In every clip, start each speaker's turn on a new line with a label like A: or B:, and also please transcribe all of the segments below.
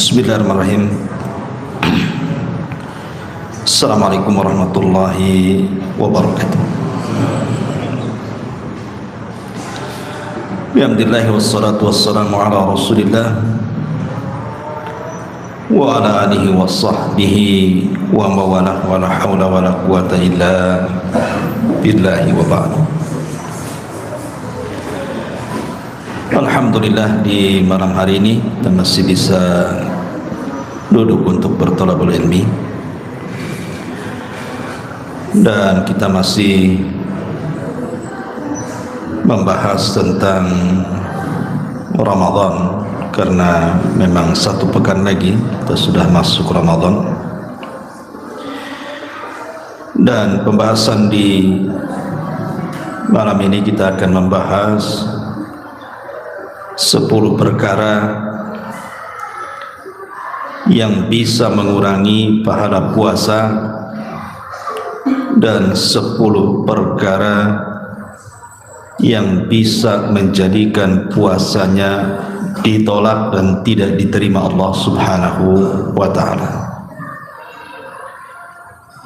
A: Bismillahirrahmanirrahim. Assalamualaikum warahmatullahi wabarakatuh. Alhamdulillah wassalatu wassalamu ala rasulillah wa ala alihi wa sahbihi wa mawalah wa la hawla wa la quwata illa billahi wa ba'du. Alhamdulillah di malam hari ini kita masih bisa duduk untuk bertolabul ilmi, dan kita masih membahas tentang Ramadan, karena memang satu pekan lagi kita sudah masuk Ramadan. Dan pembahasan di malam ini kita akan membahas 10 perkara yang bisa mengurangi pahala puasa dan 10 perkara yang bisa menjadikan puasanya ditolak dan tidak diterima Allah Subhanahu wa ta'ala.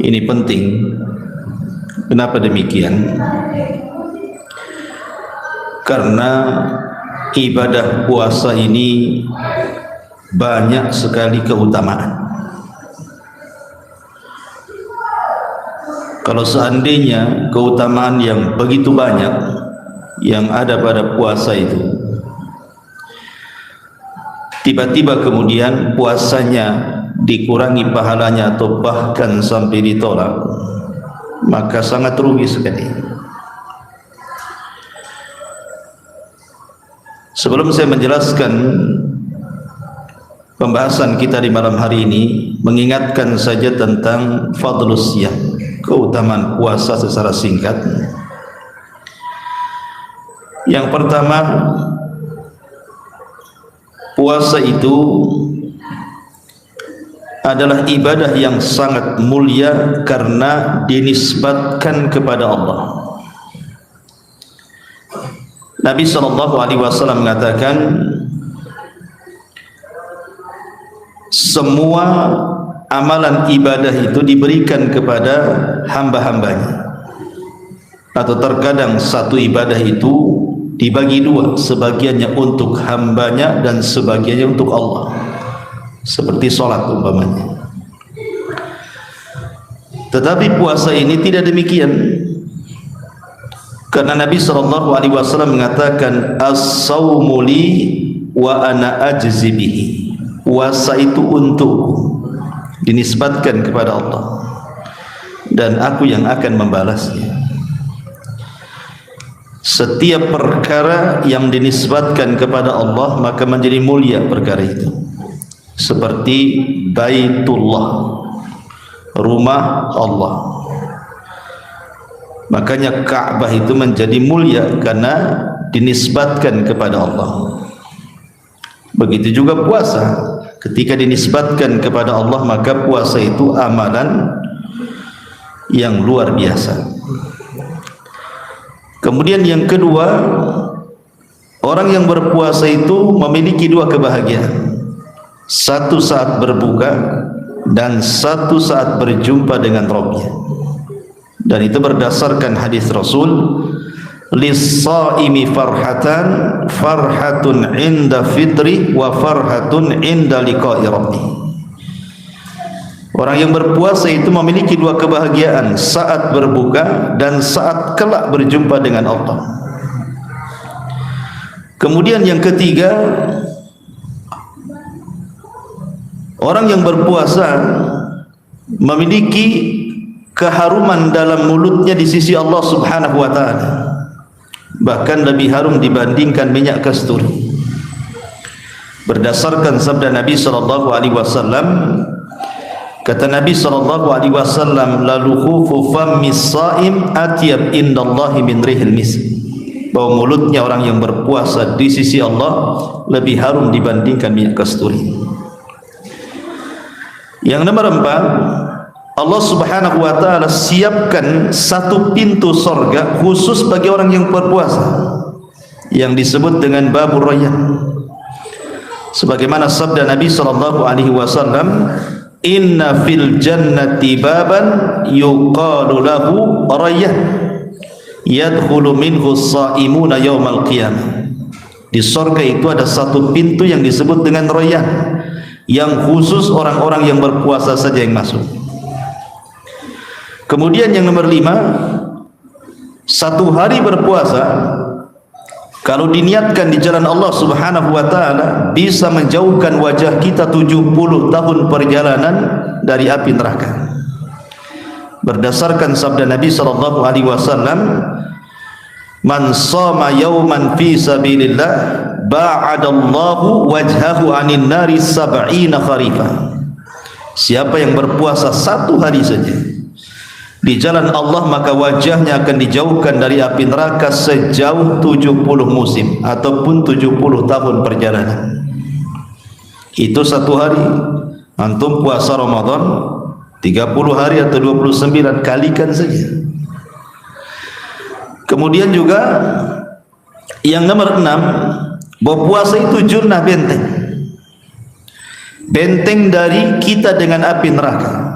A: Ini penting. Kenapa demikian? Karena ibadah puasa ini banyak sekali keutamaan. Kalau seandainya keutamaan yang begitu banyak yang ada pada puasa itu, tiba-tiba kemudian puasanya dikurangi pahalanya atau bahkan sampai ditolak, maka sangat rugi sekali. Sebelum saya menjelaskan pembahasan kita di malam hari ini, mengingatkan saja tentang fadlus siyam, keutamaan puasa secara singkat. Yang pertama, puasa itu adalah ibadah yang sangat mulia karena dinisbatkan kepada Allah. Nabi SAW mengatakan, semua amalan ibadah itu diberikan kepada hamba-hambanya, atau terkadang satu ibadah itu dibagi dua, sebagiannya untuk hambanya dan sebagiannya untuk Allah, seperti sholat umpamanya. Tetapi puasa ini tidak demikian, karena Nabi SAW mengatakan, as-sawmu li wa ana ajzi bihi. Puasa itu untukku, dinisbatkan kepada Allah, dan aku yang akan membalasnya. Setiap perkara yang dinisbatkan kepada Allah maka menjadi mulia perkara itu. Seperti Baitullah, rumah Allah. Makanya Ka'bah itu menjadi mulia karena dinisbatkan kepada Allah. Begitu juga puasa, ketika dinisbatkan kepada Allah maka puasa itu amalan yang luar biasa. Kemudian yang kedua, orang yang berpuasa itu memiliki dua kebahagiaan. Satu saat berbuka dan satu saat berjumpa dengan Rabbnya. Dan itu berdasarkan hadis Rasul, lis-shaimi farhatan, farhatun inda fitri wa farhatun inda liqa'i rabbi. Orang yang berpuasa itu memiliki dua kebahagiaan, saat berbuka dan saat kelak berjumpa dengan Allah. Kemudian yang ketiga, orang yang berpuasa memiliki keharuman dalam mulutnya di sisi Allah Subhanahu wa ta'ala, bahkan lebih harum dibandingkan minyak kasturi. Berdasarkan sabda Nabi SAW, kata Nabi SAW, laluhufu fammis shaim atyab indallahi min rihil misk, bahwa mulutnya orang yang berpuasa di sisi Allah lebih harum dibandingkan minyak kasturi. Yang nomor 4, Allah Subhanahu wa ta'ala siapkan satu pintu sorga khusus bagi orang yang berpuasa, yang disebut dengan Babur Rayyan. sebagaimana sabda Nabi sallallahu alaihi wasallam, inna fil jannati baban yuqalu lahu rayyan yadkhulu minhu as-shaimuna yaumal qiyamah. Di surga itu ada satu pintu yang disebut dengan rayyan, yang khusus orang-orang yang berpuasa saja yang masuk. Kemudian yang nomor 5, satu hari berpuasa kalau diniatkan di jalan Allah Subhanahu wa taala bisa menjauhkan wajah kita 70 tahun perjalanan dari api neraka. Berdasarkan sabda Nabi sallallahu alaihi wasallam, man shama yawman fi sabilillah ba'adallahu wajhahu 'anil nari 70 kharifah. Siapa yang berpuasa satu hari saja di jalan Allah, maka wajahnya akan dijauhkan dari api neraka sejauh 70 musim ataupun 70 tahun perjalanan. Itu satu hari. Antum puasa Ramadan 30 hari atau 29, kalikan saja. Kemudian juga yang nomor 6, bahwa puasa itu junnah, benteng. Benteng dari kita dengan api neraka.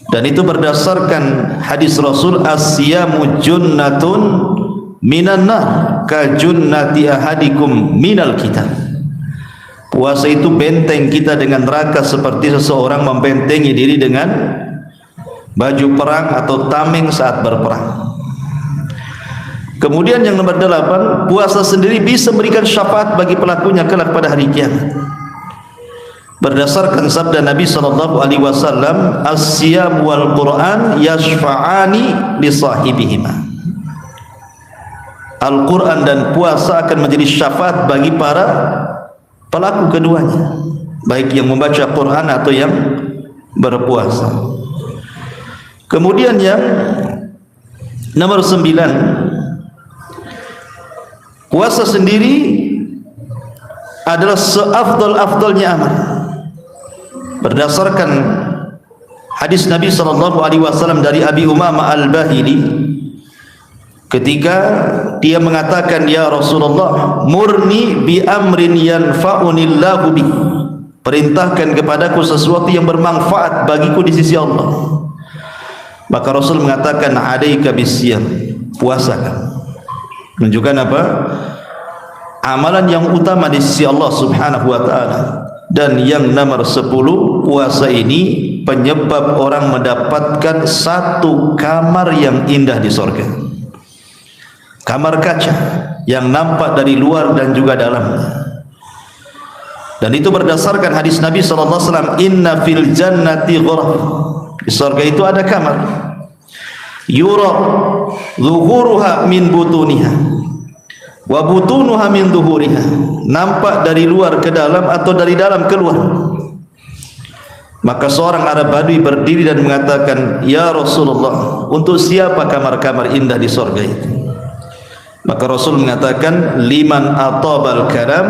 A: Dan itu berdasarkan hadis Rasul, as-siyamu junnatun minan nar ka junnati ahadikum minal kitab. Puasa itu benteng kita dengan neraka seperti seseorang membentengi diri dengan baju perang atau tameng saat berperang. Kemudian yang nomor 8, puasa sendiri bisa memberikan syafaat bagi pelakunya kelak pada hari kiamat. Berdasarkan sabda Nabi sallallahu alaihi wasallam, as-siyam wal Qur'an yashfa'ani li sahibihima. Al-Qur'an dan puasa akan menjadi syafaat bagi para pelaku keduanya, baik yang membaca Qur'an atau yang berpuasa. Kemudian yang nomor 9, puasa sendiri adalah seafdal-afdalnya amal. Berdasarkan hadis Nabi sallallahu alaihi wasallam dari Abi Umamah Al-Bahili, ketika dia mengatakan, ya Rasulullah, murni bi amrin yanfa'unillahu bi, perintahkan kepadaku sesuatu yang bermanfaat bagiku di sisi Allah. Maka Rasul mengatakan, alaika bisyam, puasakan. Menunjukkan apa? Amalan yang utama di sisi Allah Subhanahu wa taala. Dan yang nomor 10, puasa ini penyebab orang mendapatkan satu kamar yang indah di surga. Kamar kaca yang nampak dari luar dan juga dalamnya. Dan itu berdasarkan hadis Nabi sallallahu alaihi wasallam, inna fil jannati ghuraf. Di surga itu ada kamar. Yura zuhuruha min butuniha wa butunuha min zuhuriha. Nampak dari luar ke dalam atau dari dalam keluar. Maka seorang Arab Badui berdiri dan mengatakan, ya Rasulullah, untuk siapa kamar-kamar indah di surga itu? Maka Rasul mengatakan, liman atabal karam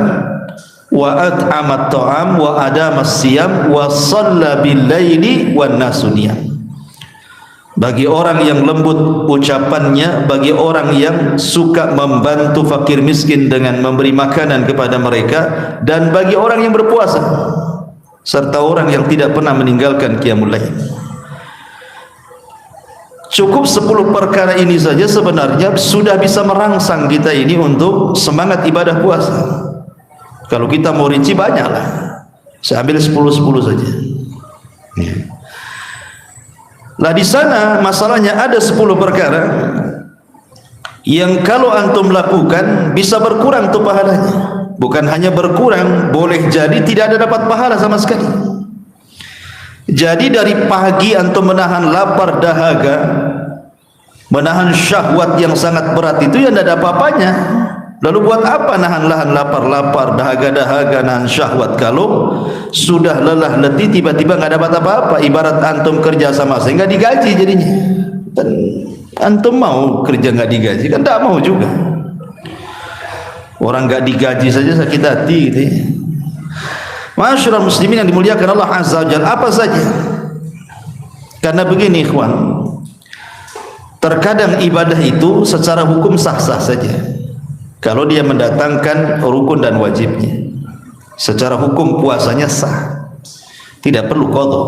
A: wa at'amat ta'am wa adamas siyam wa shalla bil laili wan nasu niyam. Bagi orang yang lembut ucapannya, bagi orang yang suka membantu fakir miskin dengan memberi makanan kepada mereka, dan bagi orang yang berpuasa, serta orang yang tidak pernah meninggalkan qiyamul lail. Cukup 10 perkara ini saja sebenarnya sudah bisa merangsang kita ini untuk semangat ibadah puasa. Kalau kita mau rinci banyaklah. Saya ambil 10 saja. Lah di sana masalahnya ada 10 perkara yang kalau antum lakukan bisa berkurang tuh pahalanya. Bukan hanya berkurang, boleh jadi tidak ada dapat pahala sama sekali. Jadi dari pagi antum menahan lapar dahaga, menahan syahwat yang sangat berat itu yang tidak ada apa-apanya. Lalu buat apa nahan lapar dahaga nahan syahwat kalau sudah lelah letih tiba-tiba nggak dapat apa-apa? Ibarat antum kerja sama sehingga digaji jadinya. Dan antum mau kerja nggak digaji kan? Tak mau juga. Orang nggak digaji saja sakit hati gitu ya. Masyaallah muslimin yang dimuliakan Allah Azza wa Jalla, apa saja. Karena begini ikhwan, terkadang ibadah itu secara hukum sah-sah saja kalau dia mendatangkan rukun dan wajibnya. secara hukum puasanya sah, tidak perlu qadha.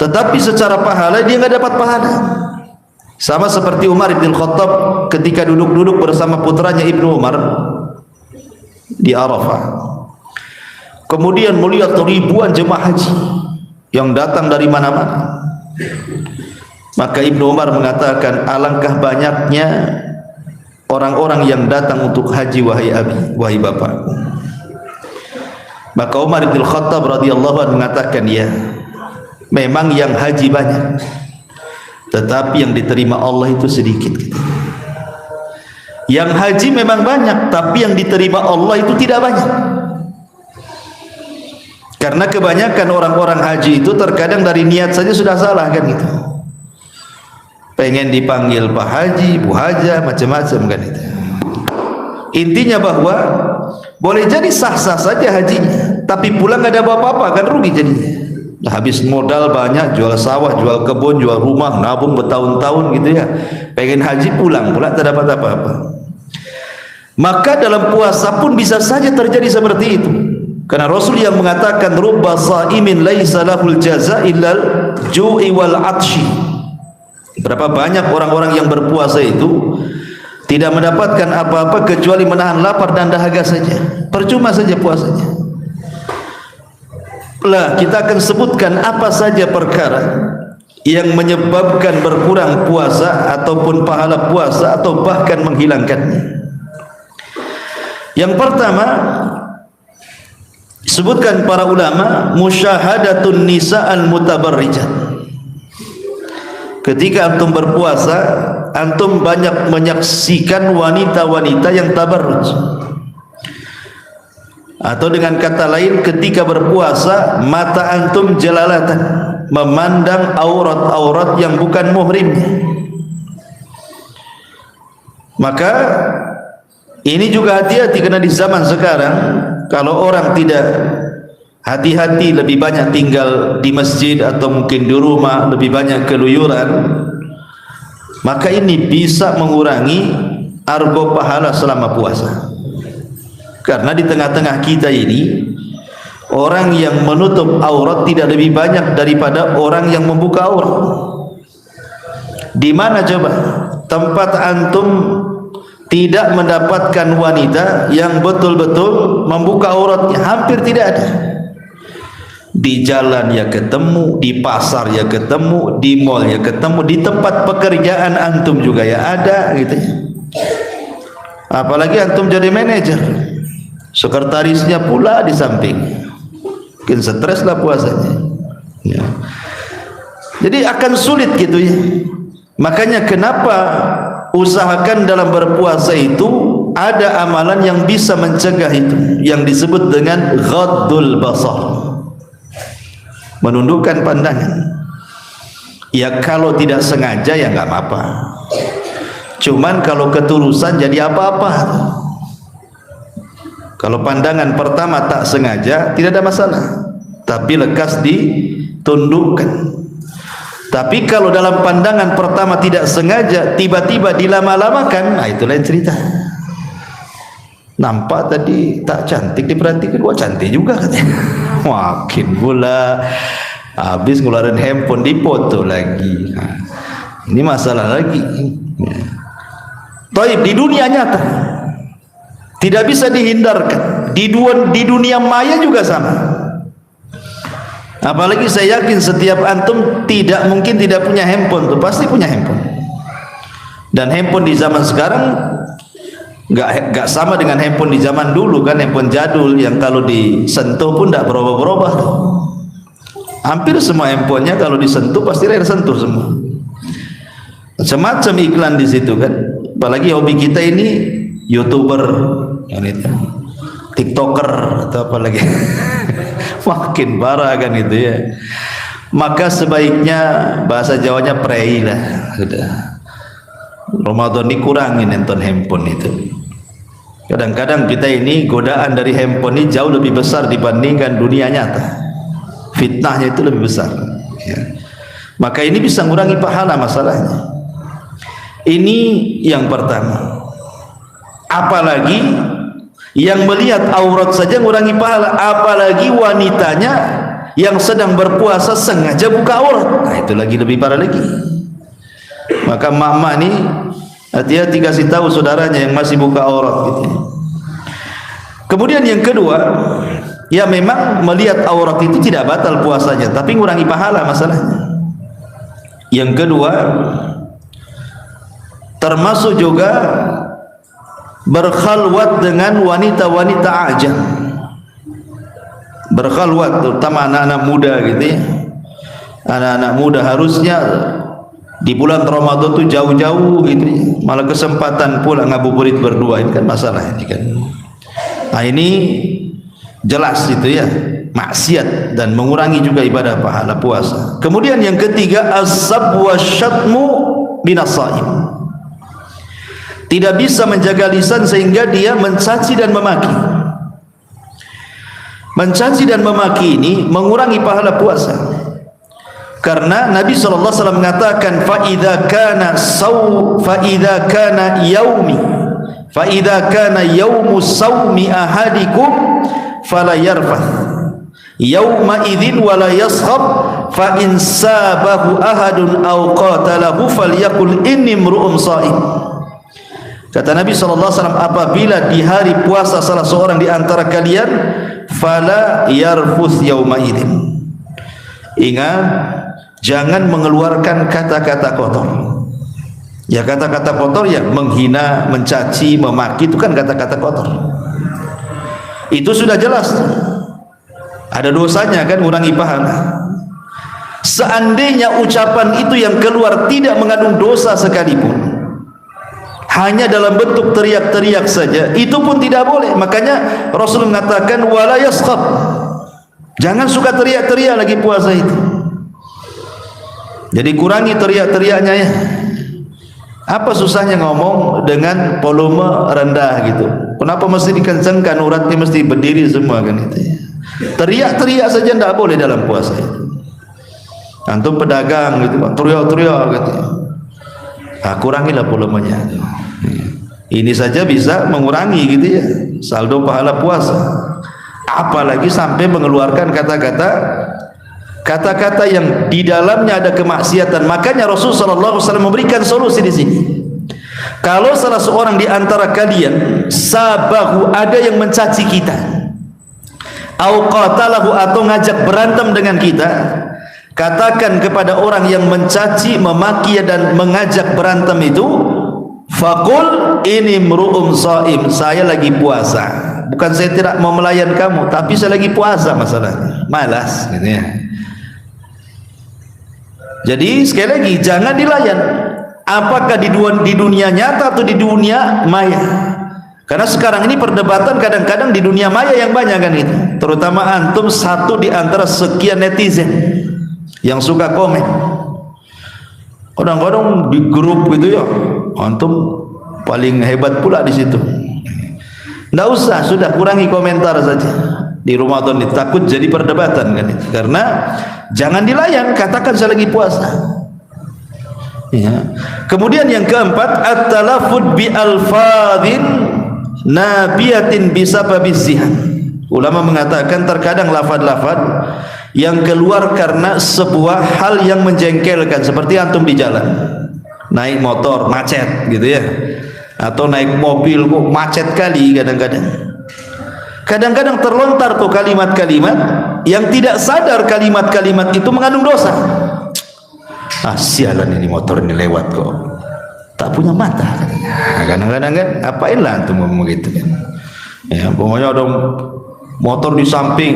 A: Tetapi secara pahala dia nggak dapat pahala. Sama seperti Umar bin Khattab ketika duduk-duduk bersama putranya Ibnu Umar di Arafah. Kemudian melihat ribuan jemaah haji yang datang dari mana-mana. Maka Ibnu Umar mengatakan, alangkah banyaknya orang-orang yang datang untuk haji wahai abi, wahai bapak. Maka Umar bin Khattab radhiyallahu anhu mengatakan, ya, memang yang haji banyak, tetapi yang diterima Allah itu sedikit. Yang haji memang banyak, tapi yang diterima Allah itu tidak banyak. Karena kebanyakan orang-orang haji itu terkadang dari niat saja sudah salah kan gitu. Pengen dipanggil Pak Haji, Bu Haja, macam-macam kan itu. Intinya bahwa boleh jadi sah-sah saja hajinya, tapi pulang nggak ada apa-apa, kan rugi jadinya. Nah, habis modal banyak, jual sawah, jual kebun, jual rumah, nabung bertahun-tahun gitu ya, pengen haji pulang tak dapat apa-apa. Maka dalam puasa pun bisa saja terjadi seperti itu, karena Rasul yang mengatakan rubba shaimin laisa lahul jaza illal ju'i wal atshi. Berapa banyak orang-orang yang berpuasa itu tidak mendapatkan apa-apa kecuali menahan lapar dan dahaga saja, percuma saja puasanya. Lah, kita akan sebutkan apa saja perkara yang menyebabkan berkurang puasa ataupun pahala puasa atau bahkan menghilangkannya. Yang pertama disebutkan para ulama, musyahadatun nisa al-mutabarrijat. Ketika antum berpuasa, antum banyak menyaksikan wanita-wanita yang tabarruj. Atau dengan kata lain, ketika berpuasa mata antum jelalatan memandang aurat-aurat yang bukan muhrimnya. Maka ini juga hati-hati, karena di zaman sekarang kalau orang tidak hati-hati, lebih banyak tinggal di masjid atau mungkin di rumah, lebih banyak keluyuran, maka ini bisa mengurangi argo pahala selama puasa. Karena di tengah-tengah kita ini orang yang menutup aurat tidak lebih banyak daripada orang yang membuka aurat. Di mana coba tempat antum tidak mendapatkan wanita yang betul-betul membuka auratnya? Hampir tidak ada. Di jalan ya ketemu, di pasar ya ketemu, di mall ya ketemu, di tempat pekerjaan antum juga ya ada gitu ya. Apalagi antum jadi manajer, sekretarisnya pula di samping, mungkin stres lah puasanya ya. Jadi akan sulit gitu ya. Makanya kenapa usahakan dalam berpuasa itu ada amalan yang bisa mencegah itu, yang disebut dengan ghaddul basar, menundukkan pandangan. Ya kalau tidak sengaja ya nggak apa-apa, cuman kalau ketulusan jadi apa-apa. Kalau pandangan pertama tak sengaja tidak ada masalah, tapi lekas ditundukkan. Tapi kalau dalam pandangan pertama tidak sengaja tiba-tiba dilama-lamakan, nah itu lain cerita. Nampak tadi tak cantik, diperhatikan, wah cantik juga katanya. Makin pula habis ngeluarin handphone dipoto lagi. Nah, ini masalah lagi. Taib, di dunia nyata tidak bisa dihindarkan, di dunia maya juga sama. Apalagi saya yakin setiap antum tidak mungkin tidak punya handphone, tuh pasti punya handphone. Dan handphone di zaman sekarang nggak sama dengan handphone di zaman dulu kan, handphone jadul yang kalau disentuh pun tidak berubah-berubah. Hampir semua handphonenya kalau disentuh pasti layar sentuh semua. Macam-macam iklan di situ kan. Apalagi hobi kita ini YouTuber, TikToker atau apa lagi. Makin parah kan itu ya. Maka sebaiknya bahasa Jawanya prei lah. Sudah. Ramadan dikurangin nonton handphone itu. Kadang-kadang kita ini godaan dari handphone ini jauh lebih besar dibandingkan dunia nyata. Fitnahnya itu lebih besar ya. Maka ini bisa mengurangi pahala masalahnya. Ini yang pertama. Apalagi Yang melihat aurat saja mengurangi pahala, apalagi wanitanya yang sedang berpuasa sengaja buka aurat. Nah, itu lagi lebih parah lagi. Maka mak-mak ini hati-hati kasih tahu saudaranya yang masih buka aurat gitu. Kemudian yang kedua, ya memang melihat aurat itu tidak batal puasanya, tapi mengurangi pahala masalahnya. Yang kedua, termasuk juga berkhalwat dengan wanita-wanita ajam. Berkhalwat terutama anak-anak muda gitu ya. Anak-anak muda harusnya di bulan Ramadan tuh jauh-jauh gitu ya. Malah kesempatan pula ngabuburit berdua, ini kan masalah ini kan. Nah, ini jelas itu ya, maksiat dan mengurangi juga ibadah pahala puasa. Kemudian yang ketiga, az-zab wasyatmu binasaim. Tidak bisa menjaga lisan sehingga dia mencaci dan memaki. Mencaci dan memaki ini mengurangi pahala puasa. Karena Nabi SAW mengatakan fa idza kana yaumu saumi ahadikum fala yarfath yauma idzin wala yaskhab fa in sabahu ahadun aw qatalahu falyaqul inni imru'un shaim. Kata Nabi SAW, apabila di hari puasa salah seorang di antara kalian, fala yarfuth yauma idzin, ingat jangan mengeluarkan kata-kata kotor. Ya, kata-kata kotor ya menghina, mencaci, memaki, itu kan kata-kata kotor. Itu sudah jelas ada dosanya kan, mengurangi pahala. Seandainya ucapan itu yang keluar tidak mengandung dosa sekalipun, hanya dalam bentuk teriak-teriak saja, itu pun tidak boleh. Makanya Rasul mengatakan wala yaskhab, jangan suka teriak-teriak lagi puasa itu. Jadi kurangi teriak-teriaknya ya. Apa susahnya ngomong dengan volume rendah gitu? Kenapa mesti dikencangkan, uratnya mesti berdiri semua kan itu ya. Teriak-teriak saja tidak boleh dalam puasa itu. Antum pedagang gitu, teriak-teriak gitu. Nah, kurangilah volumenya. Ini saja bisa mengurangi gitu ya saldo pahala puasa. Apalagi sampai mengeluarkan kata-kata yang di dalamnya ada kemaksiatan. Makanya Rasulullah SAW memberikan solusi di sini. Kalau salah seorang di antara kalian sabahu, ada yang mencaci kita, au qatalahu, atau ngajak berantem dengan kita, katakan kepada orang yang mencaci, memaki dan mengajak berantem itu, faqul ini mru'um shaim, saya lagi puasa. Bukan saya tidak mau melayan kamu, tapi saya lagi puasa masalahnya. Malas gitu ya. Jadi sekali lagi jangan dilayan, apakah di dunia nyata atau di dunia maya. Karena sekarang ini perdebatan kadang-kadang di dunia maya yang banyak kan itu. Terutama antum satu di antara sekian netizen yang suka komen. Kadang-kadang di grup gitu ya, antum paling hebat pula di situ. Nggak usah, sudah kurangi komentar saja di Ramadan ini, takut jadi perdebatan kan itu. Karena jangan dilayan, katakan saya lagi puasa. Ya. Kemudian yang keempat, at-talafud bi alfadhin nabiyatin bisababiz zihan. Ulama mengatakan terkadang lafaz-lafaz yang keluar karena sebuah hal yang menjengkelkan, seperti antum di jalan naik motor macet gitu ya, atau naik mobil kok macet kali, kadang-kadang terlontar tuh kalimat-kalimat yang tidak sadar kalimat-kalimat itu mengandung dosa. Ah, sialan ini motor ini lewat kok tak punya mata. Kadang-kadang kan apainlah antum ngomong gitu kan ya, pokoknya ada motor di samping,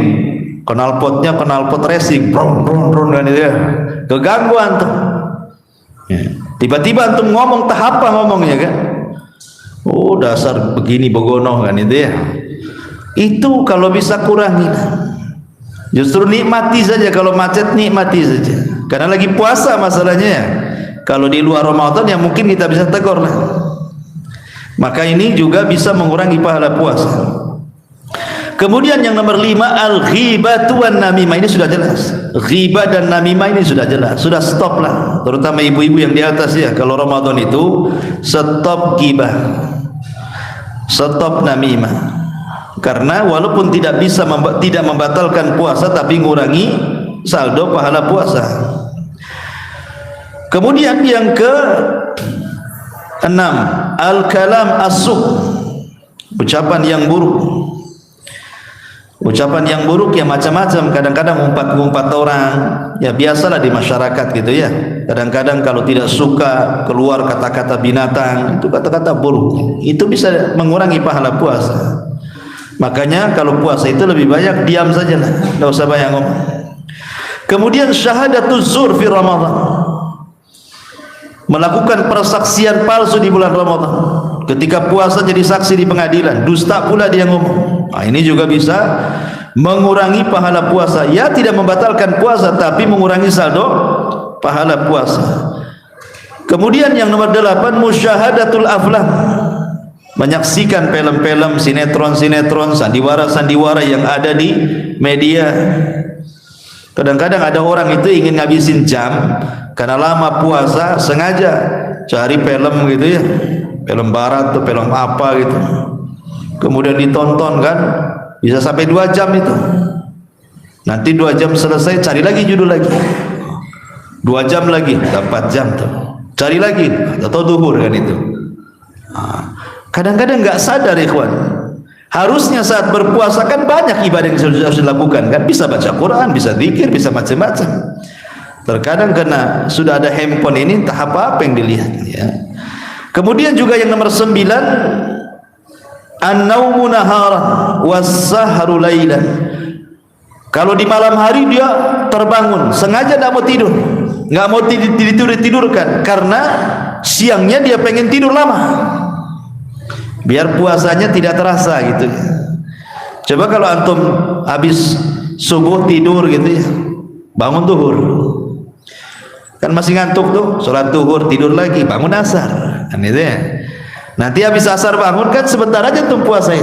A: knalpotnya knalpot racing, bron kan itu ya, keganggu antum ya. Tiba-tiba antum ngomong tak apa ngomongnya kan, oh dasar begini begono kan itu ya. Itu kalau bisa kurangi, justru nikmati saja. Kalau macet nikmati saja, karena lagi puasa masalahnya ya. Kalau di luar Ramadan ya mungkin kita bisa tegur lah. Maka ini juga bisa mengurangi pahala puasa. Kemudian yang nomor 5, al-ghibatu wan namimah. Ini sudah jelas, ghibah dan namimah ini sudah jelas, sudah stop lah. Terutama ibu-ibu yang di atas ya, kalau Ramadan itu stop ghibah, stop namimah. karena walaupun tidak bisa tidak membatalkan puasa tapi ngurangi saldo pahala puasa. Kemudian yang ke-6, al-kalam as-su', ucapan yang buruk. Ucapan yang buruk ya macam-macam, kadang-kadang umpat-umpat orang, ya biasalah di masyarakat gitu ya. Kadang-kadang kalau tidak suka keluar kata-kata binatang, itu kata-kata buruk, itu bisa mengurangi pahala puasa. Makanya kalau puasa itu lebih banyak diam saja lah, tidak usah banyak ngomong. Kemudian syahadatuz zur fi Ramadan, melakukan persaksian palsu di bulan Ramadan. Ketika puasa jadi saksi di pengadilan, dusta pula dia ngomong. Nah, ini juga bisa mengurangi pahala puasa. Ya tidak membatalkan puasa, tapi mengurangi saldo pahala puasa. Kemudian yang nomor 8, musyahadatul aflam, menyaksikan film-film, sinetron-sinetron, sandiwara-sandiwara yang ada di media. Kadang-kadang ada orang itu ingin ngabisin jam karena lama puasa, sengaja cari film gitu ya, film barat atau film apa gitu, kemudian ditonton kan, bisa sampai 2 jam itu. Nanti 2 jam selesai, cari lagi judul lagi, 2 jam lagi, 4 jam tuh, cari lagi, atau duhur kan itu. Kadang-kadang nggak sadar ikhwan, harusnya saat berpuasa kan banyak ibadah yang harus dilakukan kan, bisa baca Quran, bisa zikir, bisa macam-macam. Terkadang karena sudah ada handphone ini, entah apa-apa yang dilihat ya. Kemudian juga yang nomor 9, an-naumu naharan was-sahru lailan. Kalau di malam hari dia terbangun, sengaja tidak mau tidur, nggak mau tidurkan, karena siangnya dia pengen tidur lama, biar puasanya tidak terasa gitu. Coba kalau antum habis subuh tidur gitu ya, bangun zuhur, kan masih ngantuk tuh, sholat zuhur tidur lagi, bangun asar kan itu ya. Nanti habis asar bangun kan sebentar aja tuh puasa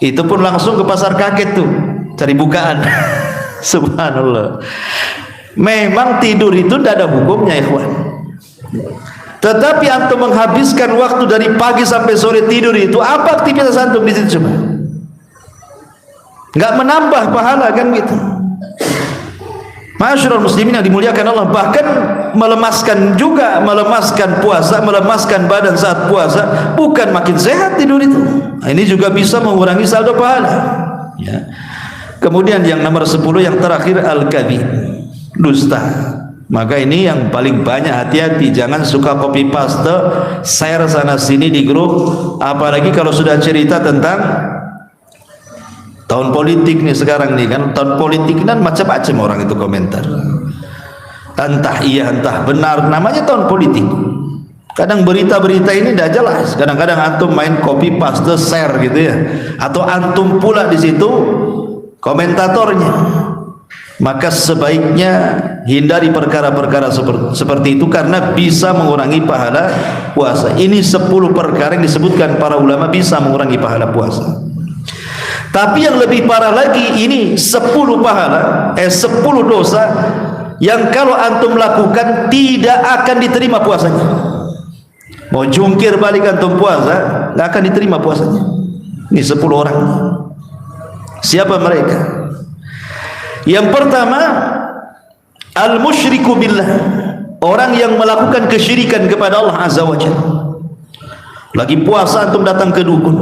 A: itu pun langsung ke pasar kaget tuh cari bukaan. Subhanallah, memang tidur itu tidak ada hukumnya ikhwan, tetapi antum menghabiskan waktu dari pagi sampai sore tidur itu, apa aktivitas antum di situ coba? Enggak menambah pahala kan gitu. Masyarul muslimin yang dimuliakan Allah, bahkan melemaskan juga, melemaskan puasa, melemaskan badan saat puasa, bukan makin sehat tidur itu. Nah, ini juga bisa mengurangi saldo pahala ya. Kemudian yang nomor 10 yang terakhir, al-kadhib, dusta. Maka ini yang paling banyak, hati-hati, jangan suka copy paste, share sana sini di grup, apalagi kalau sudah cerita tentang tahun politik nih sekarang nih kan, tahun politik kan macam-macam orang itu komentar, entah iya entah benar, namanya tahun politik. Kadang berita-berita ini tidak jelas, kadang-kadang antum main copy paste share gitu ya, atau antum pula di situ komentatornya. Maka sebaiknya hindari perkara-perkara seperti itu, karena bisa mengurangi pahala puasa. Ini 10 perkara yang disebutkan para ulama bisa mengurangi pahala puasa. Tapi yang lebih parah lagi, ini 10 pahala, 10 dosa yang kalau antum lakukan tidak akan diterima puasanya. Mau jungkir balik antum puasa, nggak akan diterima puasanya. Ini 10 orang. Siapa mereka? Yang pertama, al-musyriku billah, orang yang melakukan kesyirikan kepada Allah Azza wa Jalla. Lagi puasa antum datang ke dukun,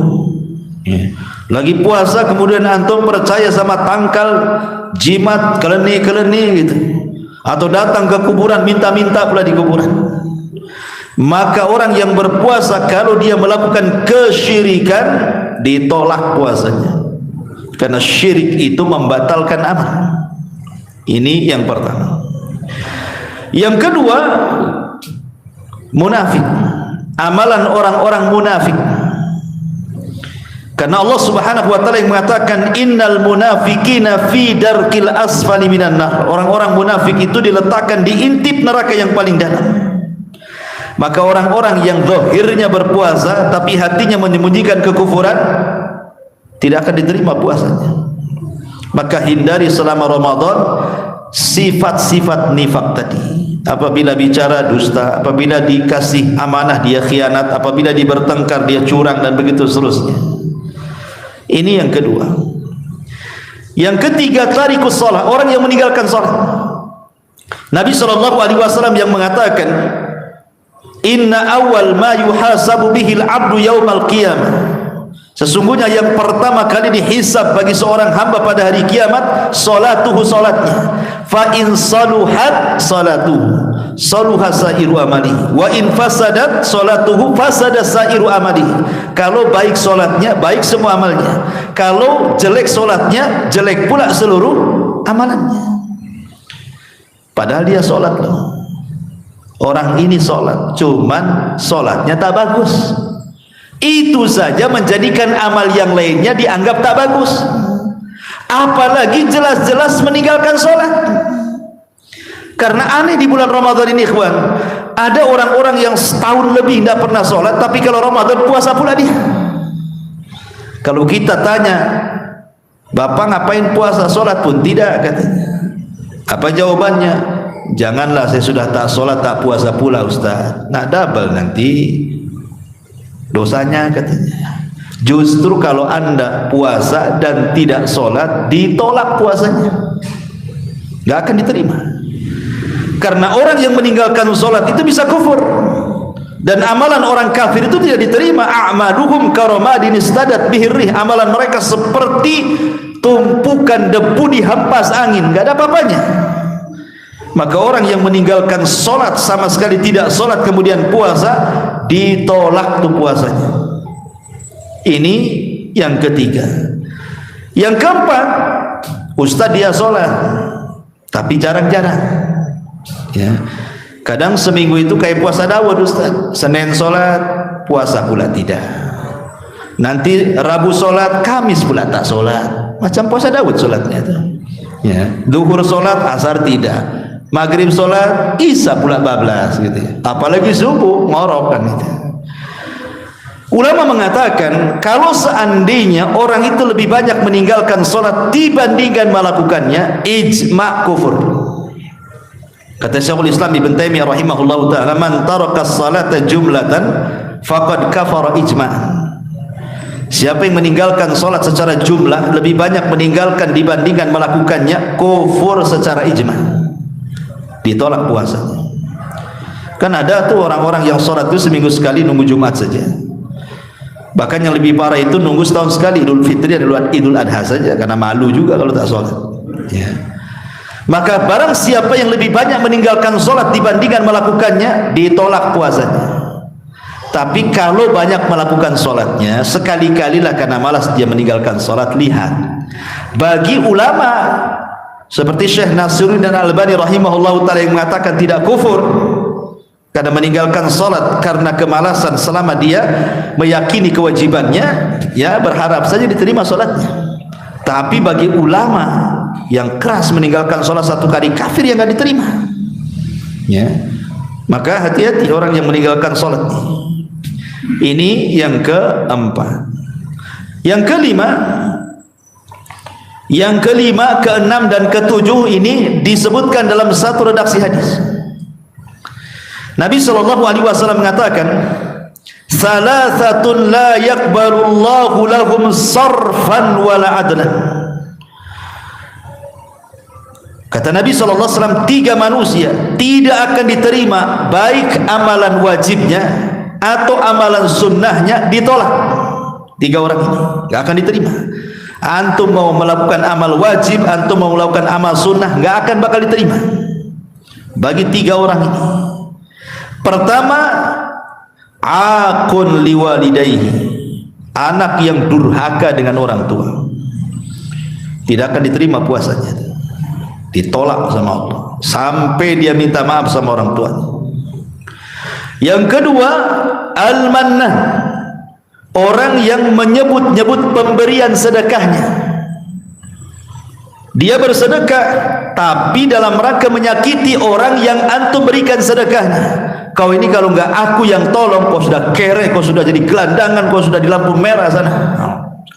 A: lagi puasa kemudian antum percaya sama tangkal, jimat, keleni-keleni gitu, atau datang ke kuburan minta-minta pula di kuburan. Maka orang yang berpuasa kalau dia melakukan kesyirikan, ditolak puasanya, karena syirik itu membatalkan amal. Ini yang pertama. Yang kedua, munafik, amalan orang-orang munafik. Karena Allah Subhanahu wa taala yang mengatakan innal munafiqina fi darkil asfali minan nar. Orang-orang munafik itu diletakkan di intip neraka yang paling dalam. Maka orang-orang yang zahirnya berpuasa tapi hatinya menyembunyikan kekufuran, tidak akan diterima puasanya. Maka hindari selama Ramadan sifat-sifat nifak tadi. Apabila bicara dusta, apabila dikasih amanah dia khianat, apabila bertengkar dia curang, dan begitu seterusnya. Ini yang kedua. Yang ketiga, tarikus shalah, orang yang meninggalkan salat. Nabi SAW yang mengatakan, inna awal ma yuhasabu bihil abdu yaumal qiyamah, sesungguhnya yang pertama kali dihisab bagi seorang hamba pada hari kiamat salatuhu, salatnya. Fa in saluhat salatuhu saluha sairu amali, wa in fasadat salatuhu fasada sairu amali. Kalau baik salatnya, baik semua amalnya. Kalau jelek salatnya, jelek pula seluruh amalannya. Padahal dia salat loh. Orang ini salat, cuman salatnya tak bagus. Itu saja menjadikan amal yang lainnya dianggap tak bagus. Apalagi jelas-jelas meninggalkan salat. Karena aneh di bulan Ramadan ini, ikhwan, ada orang-orang yang setahun lebih tidak pernah salat, tapi kalau Ramadan puasa pula dia. Kalau kita tanya, Bapak ngapain puasa? Salat pun tidak, katanya. Apa jawabannya? Janganlah, saya sudah tak salat tak puasa pula, Ustaz. Nak double nanti dosanya, katanya. Justru kalau Anda puasa dan tidak salat, ditolak puasanya, nggak akan diterima. Karena orang yang meninggalkan salat itu bisa kufur, dan amalan orang kafir itu tidak diterima. A'maluhum karamadin istadat bihirrih, amalan mereka seperti tumpukan debu dihempas angin, nggak ada apa-apanya. Maka orang yang meninggalkan salat sama sekali tidak salat kemudian puasa, ditolak tuh puasanya. Ini yang ketiga. Yang keempat, Ustaz dia salat tapi jarang-jarang. Ya. Kadang seminggu itu kayak puasa Daud, Ustaz. Senin salat, puasa pula tidak. Nanti Rabu salat, Kamis pula tak salat. Macam puasa Daud salatnya itu. Ya, zuhur salat, asar tidak. Maghrib salat, isya pula bablas gitu ya. Apalagi subuh ngorok kan itu. Ulama mengatakan kalau seandainya orang itu lebih banyak meninggalkan salat dibandingkan melakukannya, ijma' kufur. Kata Syekhul Islam Ibn Taimiyah rahimahullahu ta'ala, man taraka as-salata jumlatan faqad kafara ijma'an. Siapa yang meninggalkan salat secara jumlah, lebih banyak meninggalkan dibandingkan melakukannya, kufur secara ijma'. Ditolak puasanya. Kan ada tuh orang-orang yang salat itu seminggu sekali, nunggu Jumat saja. Bahkan yang lebih parah itu nunggu setahun sekali, Idul Fitri dan Idul Adha saja, karena malu juga kalau tak salat. Ya. Maka barang siapa yang lebih banyak meninggalkan salat dibandingkan melakukannya, ditolak puasanya. Tapi kalau banyak melakukan salatnya, sekali-kalilah karena malas dia meninggalkan salat. Lihat, bagi ulama seperti Syekh Nasiruddin dan Albani rahimahullahu ta'ala yang mengatakan tidak kufur karena meninggalkan salat karena kemalasan, selama dia meyakini kewajibannya, ya berharap saja diterima salatnya. Tapi bagi ulama yang keras meninggalkan salat satu kali kafir yang tidak diterima, ya. Maka hati-hati orang yang meninggalkan salat. Ini yang keempat. Yang kelima, keenam dan ketujuh ini disebutkan dalam satu redaksi hadis. Nabi SAW mengatakan, salasatun la yaqbalullahu lahum sarfan wala adlan. Kata Nabi SAW, 3 manusia tidak akan diterima baik amalan wajibnya atau amalan sunnahnya, ditolak. 3 orang ini gak akan diterima. Antum mau melakukan amal wajib, antum mau melakukan amal sunnah, gak akan bakal diterima bagi 3 orang ini. Pertama, aqun liwalidayhi, anak yang durhaka dengan orang tua, tidak akan diterima puasanya, ditolak sama Allah sampai dia minta maaf sama orang tuanya. Yang kedua, al-mannah, orang yang menyebut-nyebut pemberian sedekahnya. Dia bersedekah tapi dalam rangka menyakiti orang yang antum berikan sedekahnya. Kau ini kalau enggak aku yang tolong, kau sudah kere, kau sudah jadi gelandangan, kau sudah di lampu merah sana.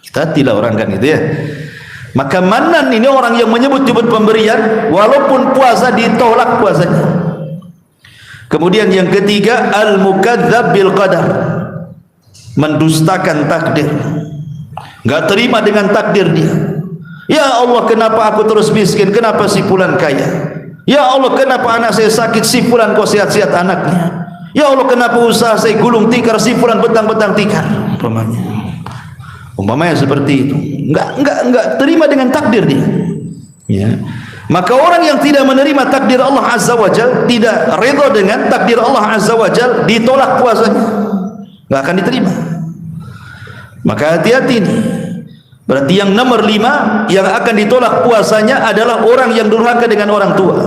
A: Kita tidak orang kan gitu ya. Maka manan ini orang yang menyebut-nyebut pemberian, walaupun puasa ditolak puasanya. Kemudian yang ketiga, al-mukadzdzab bil qadar, mendustakan takdir. enggak terima dengan takdir dia. Ya Allah, kenapa aku terus miskin? Kenapa si fulan kaya? Ya Allah, kenapa anak saya sakit? Si fulan kok sehat-sehat anaknya? Ya Allah, kenapa usaha saya gulung tikar? Si fulan betang-betang tikar. Umpamanya seperti itu. Enggak terima dengan takdir dia. Ya. Maka orang yang tidak menerima takdir Allah Azza wa Jalla, tidak redha dengan takdir Allah Azza wa Jalla, ditolak puasanya, enggak akan diterima. Maka hati-hati nih. Berarti yang nomor 5 yang akan ditolak puasanya adalah orang yang durhaka dengan orang tua.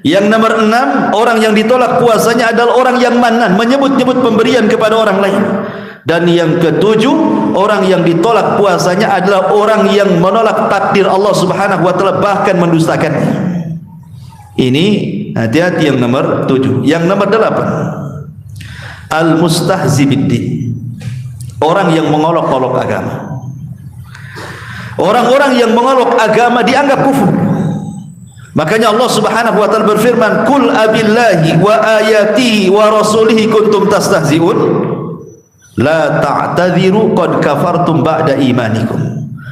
A: Yang nomor 6, orang yang ditolak puasanya adalah orang yang manan, menyebut-nyebut pemberian kepada orang lain. Dan yang ketujuh, orang yang ditolak puasanya adalah orang yang menolak takdir Allah Subhanahu wa taala, bahkan mendustakannya. Ini hati-hati yang nomor 7. Yang nomor 8, al-mustahzi biddin, orang yang mengolok-olok agama. Orang-orang yang mengolok agama dianggap kufur. Makanya Allah Subhanahu wa taala berfirman, "Qul abillahi wa ayatihi wa rasulihi kuntum tastahzi'un la ta'tadhiru qad kafartum ba'da imanikum."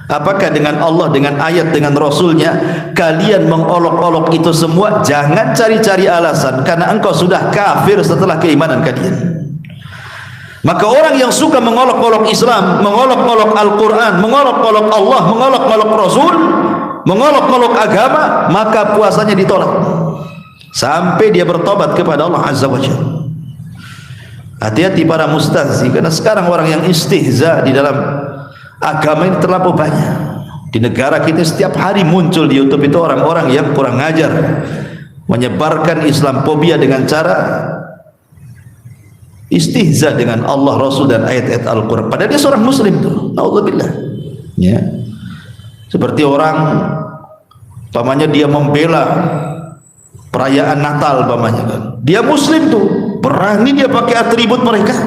A: Apakah dengan Allah, dengan ayat, dengan Rasulnya kalian mengolok-olok itu semua? Jangan cari-cari alasan, karena engkau sudah kafir setelah keimanan kalian. Maka orang yang suka mengolok-olok Islam, mengolok-olok Al-Quran, mengolok-olok Allah, mengolok-olok Rasul, mengolok-olok agama, maka puasanya ditolak sampai dia bertobat kepada Allah Azza wa Jalla. Hati-hati para mustahzi, karena sekarang orang yang istihza di dalam agama ini terlalu banyak. Di negara kita setiap hari muncul di YouTube itu orang-orang yang kurang ajar, menyebarkan Islamophobia dengan cara istihza dengan Allah, Rasul, dan ayat-ayat Al-Quran. Padahal dia seorang muslim tuh. Naudzubillah. Ya. Seperti orang, pamannya dia membela perayaan Natal, pamannya kan. Dia muslim tuh, berani dia pakai atribut mereka,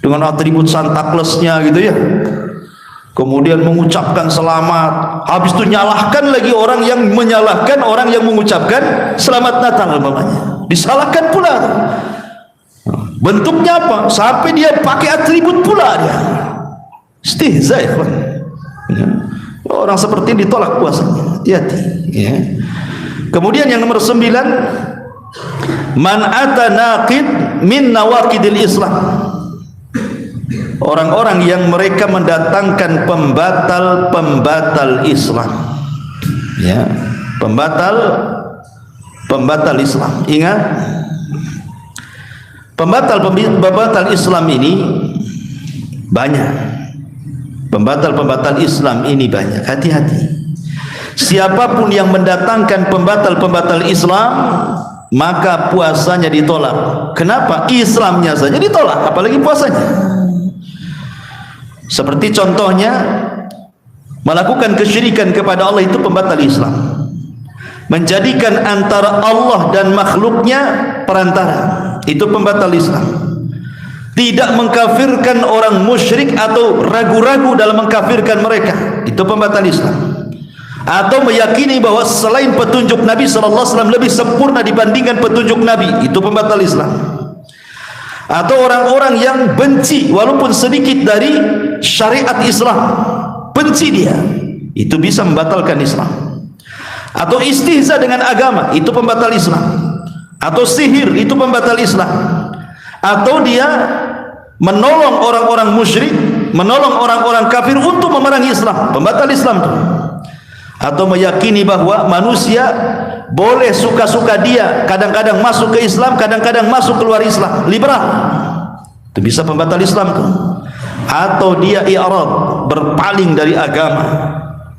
A: dengan atribut Santa Claus-nya gitu ya. Kemudian mengucapkan selamat, habis itu nyalahkan lagi orang yang menyalahkan orang yang mengucapkan selamat Natal, pamannya. Disalahkan pula. Bentuknya apa? Sampai dia pakai atribut pula dia. Istihza, ya. Orang seperti ini ditolak puasanya. Hati-hati, ya. Kemudian yang nomor 9, man ata naqid min nawaqidil Islam, orang-orang yang mereka mendatangkan pembatal-pembatal Islam, ya, pembatal Islam. Ingat, pembatal Islam ini banyak. Pembatal Islam ini banyak. Hati-hati. Siapapun yang mendatangkan pembatal Islam, maka puasanya ditolak. Kenapa? Islamnya saja ditolak, apalagi puasanya. Seperti contohnya, melakukan kesyirikan kepada Allah itu pembatal Islam. Menjadikan antara Allah dan makhluknya perantara, itu pembatal Islam. Tidak mengkafirkan orang musyrik atau ragu-ragu dalam mengkafirkan mereka, itu pembatal Islam. Atau meyakini bahwa selain petunjuk Nabi SAW lebih sempurna dibandingkan petunjuk Nabi, itu pembatal Islam. Atau orang-orang yang benci walaupun sedikit dari syariat Islam, benci dia, itu bisa membatalkan Islam. Atau istihza dengan agama, itu pembatal Islam. Atau sihir, itu pembatal Islam. Atau dia menolong orang-orang musyrik, menolong orang-orang kafir untuk memerangi Islam, pembatal Islam itu. Atau meyakini bahwa manusia boleh suka-suka dia, kadang-kadang masuk ke Islam, kadang-kadang masuk keluar Islam, liberal, itu bisa pembatal Islam itu. Atau dia i'rad, berpaling dari agama,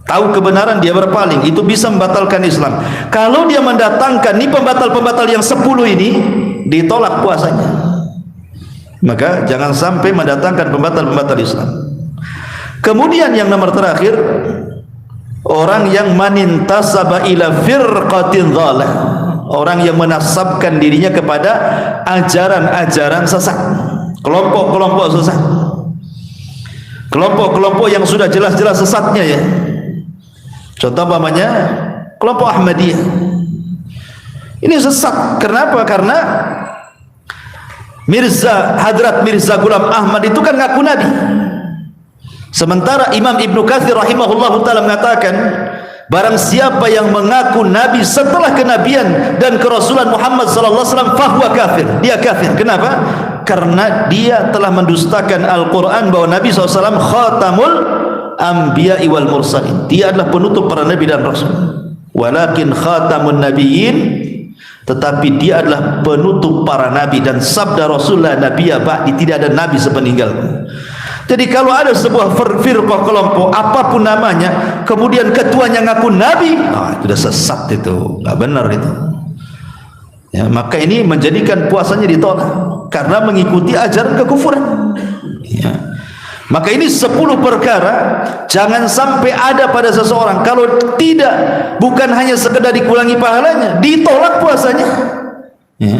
A: tahu kebenaran dia berpaling, itu bisa membatalkan Islam. Kalau dia mendatangkan ini pembatal-pembatal yang 10 ini, ditolak puasanya. Maka jangan sampai mendatangkan pembatal-pembatal Islam. Kemudian yang nomor terakhir, orang yang manintasaba ila firqatin dhalah, orang yang menasabkan dirinya kepada ajaran-ajaran sesat, kelompok-kelompok sesat, kelompok-kelompok yang sudah jelas-jelas sesatnya, ya. Contoh umpamanya kelompok Ahmadiyah. Ini sesat. Kenapa? Karena Hadrat Mirza Ghulam Ahmad itu kan ngaku Nabi. Sementara Imam Ibnu Katsir rahimahullahu taala mengatakan, barang siapa yang mengaku nabi setelah kenabian dan kerasulan Muhammad sallallahu alaihi wasallam fahuwa kafir, dia kafir. Kenapa? Karena dia telah mendustakan Al-Qur'an bahwa Nabi SAW khatamul anbiya'i wal mursalin, dia adalah penutup para nabi dan rasul. Walakin khatamun nabiyyin, tetapi dia adalah penutup para nabi, dan sabda Rasulullah nabiyya ba'di, tidak ada nabi sepeninggalku. Jadi kalau ada sebuah firqah kelompok apapun namanya, kemudian ketuanya ngaku nabi, itu sudah sesat, itu enggak benar itu. Ya, maka ini menjadikan puasanya ditolak karena mengikuti ajaran kekufuran. Ya. Maka ini 10 perkara jangan sampai ada pada seseorang, kalau tidak, bukan hanya sekedar dikurangi pahalanya, ditolak puasanya. Ya.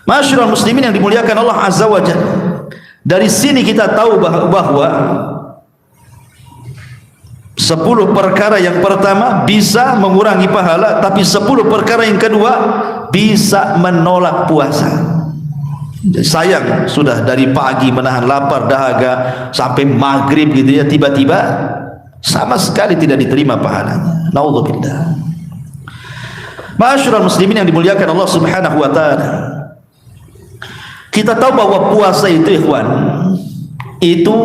A: Masyarul muslimin yang dimuliakan Allah Azza wa Jalla, dari sini kita tahu bahwa 10 perkara yang pertama bisa mengurangi pahala, tapi 10 perkara yang kedua bisa menolak puasa. Sayang, sudah dari pagi menahan lapar dahaga sampai maghrib gitu ya, tiba-tiba sama sekali tidak diterima pahalanya. Naudzubillah. Ma'asyiral muslimin yang dimuliakan Allah Subhanahu wa taala, kita tahu bahwa puasa itu, ikhwan, itu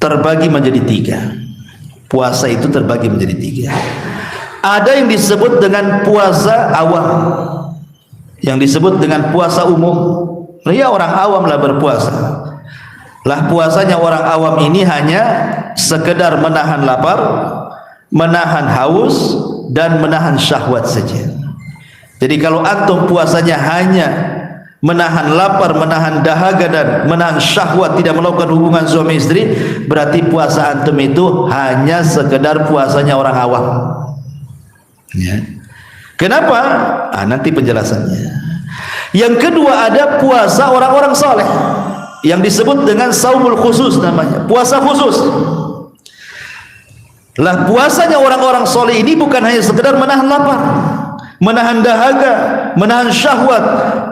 A: terbagi menjadi 3. Puasa itu terbagi menjadi 3. Ada yang disebut dengan puasa awam, yang disebut dengan puasa umum. Ya, orang awam lah berpuasa. Lah puasanya orang awam ini hanya sekedar menahan lapar, menahan haus, dan menahan syahwat saja. Jadi kalau antum puasanya hanya menahan lapar, menahan dahaga, dan menahan syahwat, tidak melakukan hubungan suami istri, berarti puasa antum itu hanya sekedar puasanya orang awam. Ya. Kenapa? Nanti penjelasannya. Yang kedua, ada puasa orang-orang saleh yang disebut dengan saumul khusus, namanya puasa khusus. Lah puasanya orang-orang saleh ini bukan hanya sekedar menahan lapar, menahan dahaga, menahan syahwat,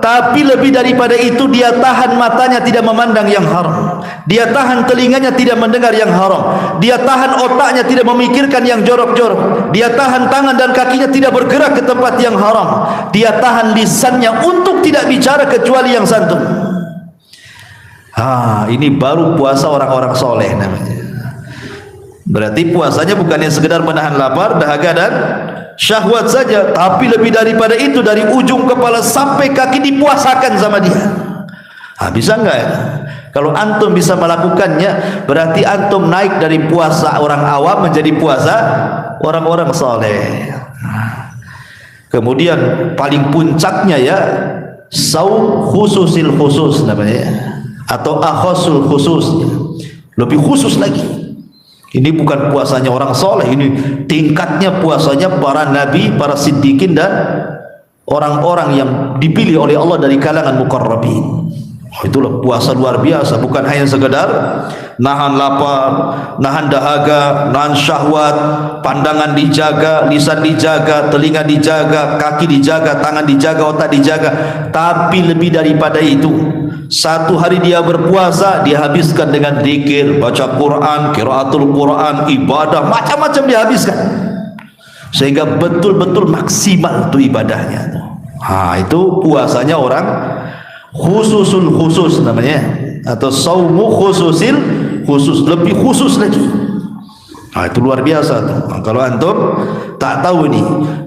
A: tapi lebih daripada itu, dia tahan matanya tidak memandang yang haram, dia tahan telinganya tidak mendengar yang haram, dia tahan otaknya tidak memikirkan yang jorok-jorok, dia tahan tangan dan kakinya tidak bergerak ke tempat yang haram, dia tahan lisannya untuk tidak bicara kecuali yang santun. Ini baru puasa orang-orang soleh namanya. Berarti puasanya bukannya sekedar menahan lapar, dahaga, dan syahwat saja, tapi lebih daripada itu, dari ujung kepala sampai kaki dipuasakan sama dia. Bisa enggak ya? Kalau antum bisa melakukannya, berarti antum naik dari puasa orang awam menjadi puasa orang-orang saleh. Kemudian paling puncaknya ya, saum khususil khusus namanya, atau akhosul khusus, lebih khusus lagi. Ini bukan puasanya orang soleh, ini tingkatnya puasanya para nabi, para siddiqin, dan orang-orang yang dipilih oleh Allah dari kalangan muqarrabin. Itulah puasa luar biasa, bukan hanya sekedar nahan lapar, nahan dahaga, nahan syahwat, pandangan dijaga, lisan dijaga, telinga dijaga, kaki dijaga, tangan dijaga, otak dijaga, tapi lebih daripada itu, satu hari dia berpuasa, dia habiskan dengan zikir, baca Quran, qiraatul Quran, ibadah, macam-macam dia habiskan, sehingga betul-betul maksimal itu ibadahnya. Itu puasanya orang khususul khusus namanya, atau saumu khususil khusus, lebih khusus lagi. Itu luar biasa tuh. Kalau antum tak tahu ini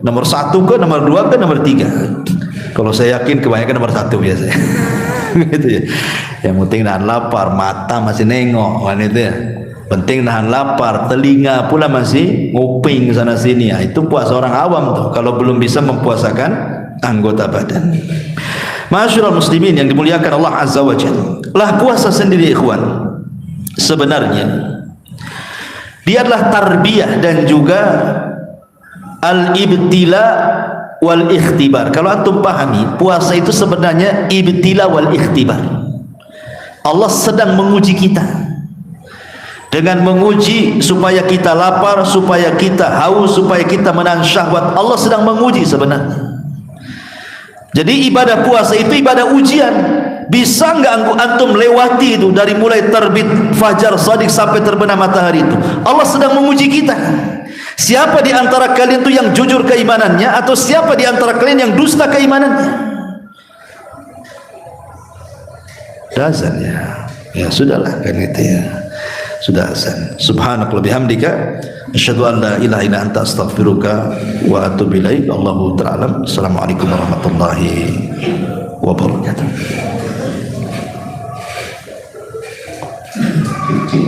A: nomor 1 ke nomor 2 ke nomor 3, kalau saya yakin kebanyakan nomor 1 biasanya. Gitu ya. Yang penting nahan lapar, mata masih nengok kan, itu ya. Penting nahan lapar, telinga pula masih nguping sana sini. Itu puasa orang awam tuh, kalau belum bisa mempuasakan anggota badan. Masyarul muslimin yang dimuliakan Allah Azza wa Jalla, lah puasa sendiri, ikhwan, sebenarnya dia adalah tarbiyah dan juga al-ibtila wal ikhtibar. Kalau antum pahami, puasa itu sebenarnya ibtila wal ikhtibar. Allah sedang menguji kita, dengan menguji supaya kita lapar, supaya kita haus, supaya kita menahan syahwat. Allah sedang menguji sebenarnya. Jadi ibadah puasa itu ibadah ujian. bisa enggak antum lewati itu dari mulai terbit fajar shadiq sampai terbenam matahari itu? Allah sedang menguji kita. Siapa di antara kalian itu yang jujur keimanannya, atau siapa di antara kalian yang dusta keimanannya? Azan ya. Ya sudahlah kan itu ya. Sudah azan. Subhanakallahumma bihamdika asyhadu an la ilaha illa anta astaghfiruka wa atubu ilaik. Allahu ta'ala. Assalamualaikum warahmatullahi wabarakatuh.